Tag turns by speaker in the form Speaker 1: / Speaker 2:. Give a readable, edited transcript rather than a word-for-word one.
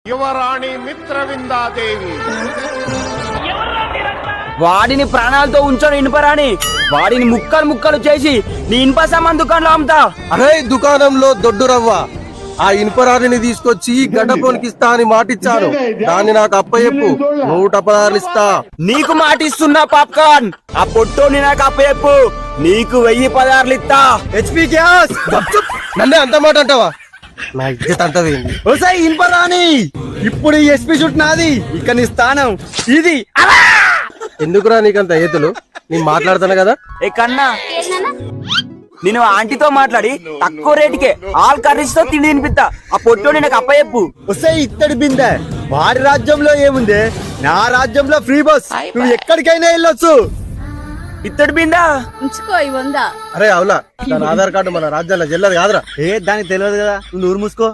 Speaker 1: యువరాణి మిత్రవిందాదేవి.
Speaker 2: వాడిని ప్రాణాలతో ఉంచను ఇనుపరాని, వాడిని ముక్కలు ముక్కలు చేసి నీ ఇనుప సామాన్ దుకాణంలో అమ్ముతా.
Speaker 3: అరే దుకాణంలో దొడ్డు రవ్వ ఆ ఇనుపరాడిని తీసుకొచ్చి గడ్డపోనికి ఇస్తా అని మాటిచ్చాను. దాన్ని నాకు అప్పచెప్పు, 116 ఇస్తా.
Speaker 2: నీకు మాటిస్తున్నా పాప్కార్న్, ఆ పొట్టోని నాకు అప్పచెప్పు, నీకు 1016 ఇస్తా. HP gas.
Speaker 3: నన్నే అంత మాట అంటావా? నా ఇజ్జత్ అంత వేయింది.
Speaker 2: ఓసారి ఇనుపరాని, ఇప్పుడు ఈ ఎస్పీ చుట్టూ నాది, ఇక నీ స్థానం ఇది.
Speaker 3: ఎందుకురా నీకంత ఏతులు? నేను మాట్లాడతాను కదా.
Speaker 2: ఏ కన్నా, నేను ఆంటీతో మాట్లాడి తక్కువ రేటుకే ఆల్ కర్రీస్ తో తిండి తినిపిస్తా. ఆ పొట్టోని నాకు అప్పచెప్పు.
Speaker 4: వస్తే ఇత్తడి బిందె. వారి రాజ్యంలో ఏముంది, నా రాజ్యంలో ఫ్రీ బస్, నువ్వు ఎక్కడికైనా వెళ్ళొచ్చు.
Speaker 2: ఇత్తడి బిందా
Speaker 5: ఉంచుకో ఈ 100.
Speaker 3: అరే అవునా, దాని ఆధార్ కార్డు మన రాజ్యాల్లో చెల్లదు కాదురా.
Speaker 4: ఏ దానికి తెలియదు కదా, నువ్వు ఊరు మూసుకో.